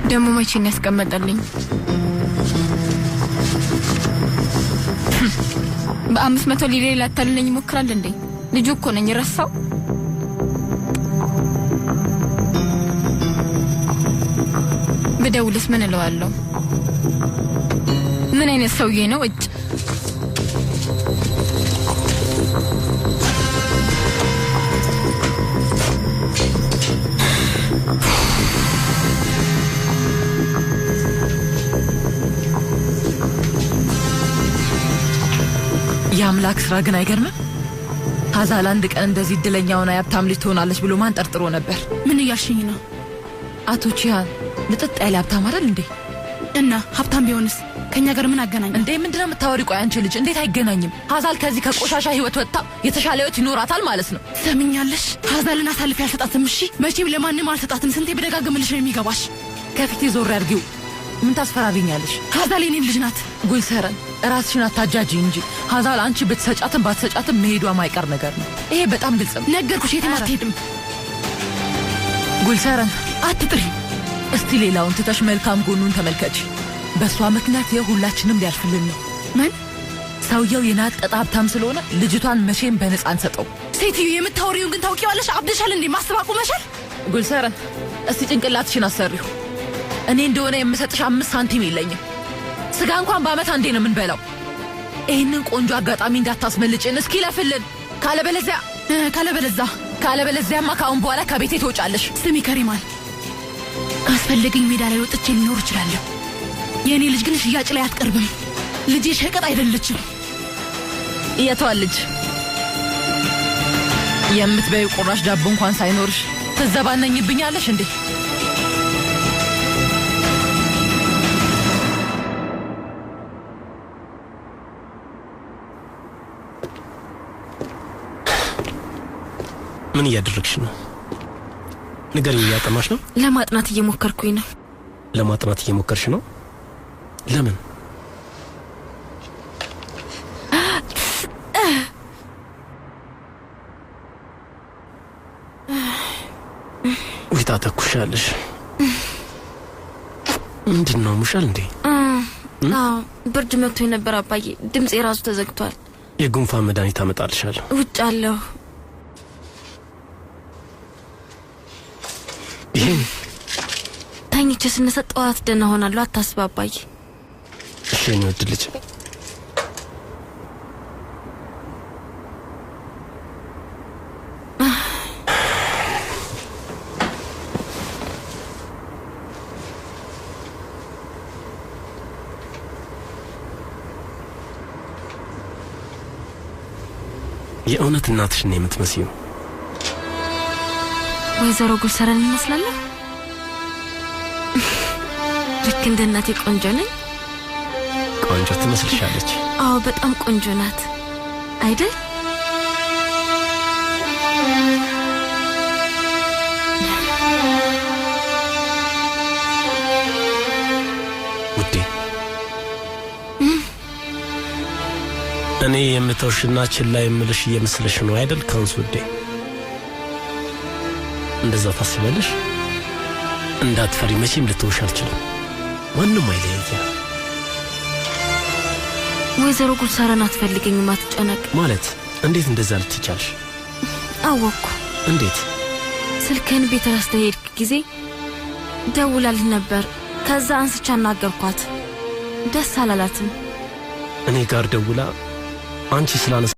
ደሞ መቼን ያስቀመጠልኝ በ500 ሊሬ ላታልልኝ ሞክራል እንዴ? ልጁ እኮ ነኝ ረሳው። በደውልስ ምን እለዋለሁ? ምን አይነት ሰውዬ ነው? እጭ የአምላክ ስራ ግን አይገርምም? ሀዛል አንድ ቀን እንደዚህ እድለኛውና ያብታም ልጅ ትሆናለች ብሎ ማን ጠርጥሮ ነበር? ምን እያልሽኝ ነው? አቶ ቺያን ልጥጥ ያለ ሀብታም አይደል እንዴ? እና ሀብታም ቢሆንስ ከኛ ጋር ምን አገናኝ እንዴ? ምንድነው የምታወሪው? ቆይ አንቺ ልጅ እንዴት አይገናኝም? ሀዛል ከዚህ ከቆሻሻ ህይወት ወጣ የተሻለ ህይወት ይኖራታል ማለት ነው። ሰምኛለሽ? ሀዛልን አሳልፌ አልሰጣትም። እሺ መቼም ለማንም አልሰጣትም። ስንቴ በደጋግምልሽ ነው የሚገባሽ። ከፊቴ ዞር ያርጊው። ምን ታስፈራሪኛለሽ? ሀዛል የኔ ልጅ ናት። ጉልሰረን ራስሽን አታጃጂ እንጂ ሀዛል አንቺ ብትሰጫትም ባትሰጫትም መሄዷ ማይቀር ነገር ነው። ይሄ በጣም ግልጽ ነው። ነገርኩሽ፣ የትም አትሄድም። ጉልሰረን አትጥሪ። እስቲ ሌላውን ትተሽ መልካም ጎኑን ተመልከች። በሷ ምክንያት የሁላችንም ሊያልፍልን ነው። ምን? ሰውየው የናጠጣ ሀብታም ስለሆነ ልጅቷን መቼም በነፃ አንሰጠው። ሴትዮ የምታወሪውን ግን ታውቂዋለሽ? አብደሻል እንዴ? ማስተባቁ መሻል። ጉልሰረን እስቲ ጭንቅላትሽን አሰሪው። እኔ እንደሆነ የምሰጥሽ 5 ሳንቲም የለኝም። ስጋ እንኳን በአመት አንዴ ነው የምንበላው። ይህንን ቆንጆ አጋጣሚ እንዳታስመልጭን እስኪ ለፍልን። ካለበለዚያማ ከአሁን በኋላ ከቤቴ ትወጫለሽ። ስሚ ከሪማል፣ ካስፈለገኝ ሜዳ ላይ ወጥቼ ልኖር እችላለሁ። የእኔ ልጅ ግን ሽያጭ ላይ አትቀርብም። ልጄ ሸቀጥ አይደለችም። የቷን ልጅ? የምትበይው ቁራሽ ዳቦ እንኳን ሳይኖርሽ ትዘባነኝብኛለሽ እንዴ? ምን እያደረግሽ ነው? ንገሪኝ። እያጠናሽ ነው? ለማጥናት እየሞከርኩኝ ነው። ለማጥናት እየሞከርሽ ነው? ለምን? ወይታ ተኩሻለሽ። ምንድነው? ሙሻል እንዴ? ብርድ መጥቶኝ ነበር አባዬ። ድምጼ ራሱ ተዘግቷል። የጉንፋን መድኃኒት አመጣልሻለሁ። ውጭ አለሁ። ተኝቼ ስነሳ ጠዋት ደህና ሆናለሁ። አታስብ አባዬ። እሺ የኔ ውድ ልጅ። የእውነት እናትሽ ነው የምትመስዪው። ወይዘሮ ጉልሰረን ይመስላል። ልክ እንደ እናቴ ቆንጆ ነኝ። ቆንጆ ትመስልሻለች። አዎ በጣም ቆንጆ ናት አይደል? ውዴ፣ እኔ የምተውሽና ችላ የምልሽ እየመሰለሽ ነው አይደል? ካንስ ውዴ፣ እንደዛ ታስበልሽ። እንዳትፈሪ፣ መቼም ልተውሽ አልችልም። ማንም አይለየኝ። ወይዘሮ ጉልሰረን አትፈልገኝም። አትጨነቅ። ማለት እንዴት እንደዛ ልትቻልሽ? አወኩ። እንዴት? ስልክህን ቤት ረስተህ ሄድክ ጊዜ ደውላልህ ነበር። ከዛ አንስቻ አናገርኳት። ደስ አላላትም። እኔ ጋር ደውላ አንቺ ስላነሳ